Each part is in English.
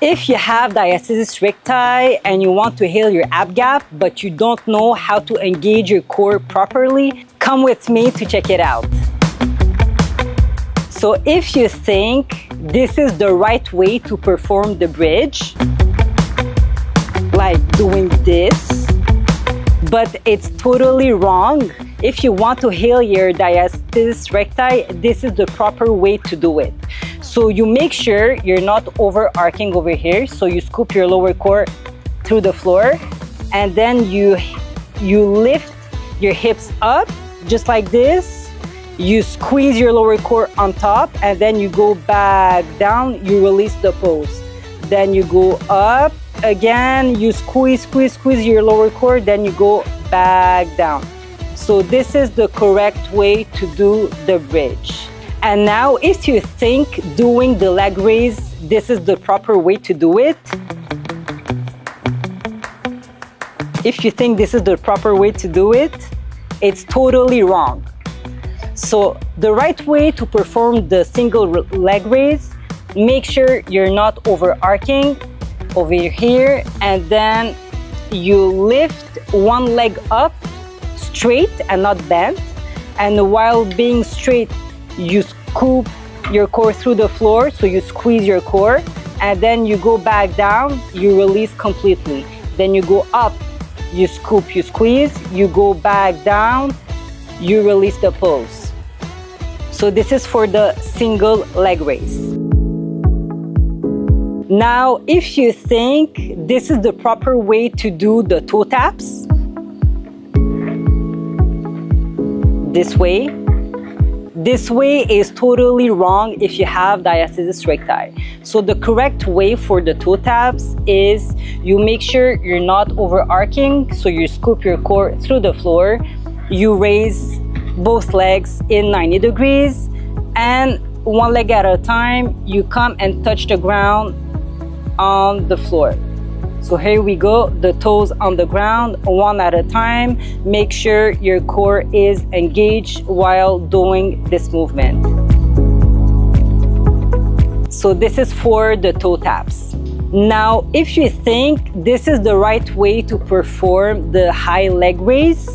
If you have diastasis recti and you want to heal your ab gap, but you don't know how to engage your core properly, come with me to check it out. So if you think this is the right way to perform the bridge, like doing this, but it's totally wrong. If you want to heal your diastasis recti, this is the proper way to do it. So you make sure you're not overarching over here. So you scoop your lower core through the floor, and then you lift your hips up just like this. You squeeze your lower core on top, and then you go back down. You release the pose. Then you go up again. You squeeze your lower core. Then you go back down. So this is the correct way to do the bridge. And now if you think doing the leg raise, this is the proper way to do it. If you think this is the proper way to do it, it's totally wrong. So the right way to perform the single leg raise, make sure you're not overarching over here, and then you lift one leg up straight and not bent, and while being straight you scoop your core through the floor, so you squeeze your core, and then you go back down, you release completely. Then you go up, you scoop, you squeeze, you go back down, you release the pose. So this is for the single leg raise. Now if you think this is the proper way to do the toe taps, this way is totally wrong if you have diastasis recti. So the correct way for the toe taps is you make sure you're not overarching, so you scoop your core through the floor, you raise both legs in 90 degrees, and one leg at a time, you come and touch the ground on the floor. So here we go, the toes on the ground, one at a time. Make sure your core is engaged while doing this movement. So this is for the toe taps. Now, if you think this is the right way to perform the high leg raise,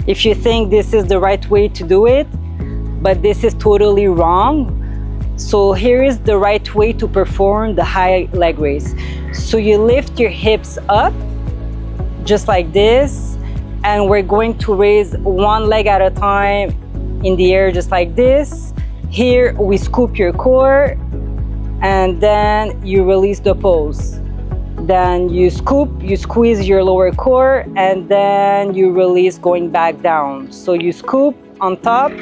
if you think this is the right way to do it, but this is totally wrong, so here is the right way to perform the high leg raise. So you lift your hips up just like this, and we're going to raise one leg at a time in the air just like this. Here we scoop your core, and then you release the pose. Then you scoop, you squeeze your lower core, and then you release going back down. So you scoop on top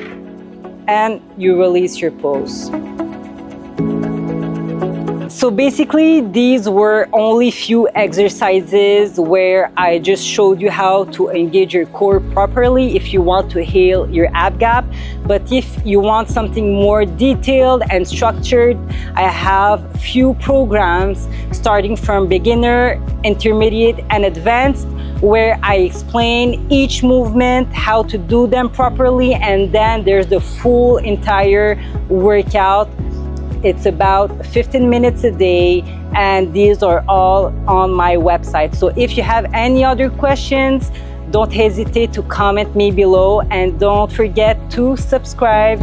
and you release your pose. So basically these were only few exercises where I just showed you how to engage your core properly if you want to heal your ab gap. But if you want something more detailed and structured, I have few programs starting from beginner, intermediate, and advanced, where I explain each movement, how to do them properly, and then there's the full entire workout. It's about 15 minutes a day, and these are all on my website. So if you have any other questions, don't hesitate to comment me below, and don't forget to subscribe.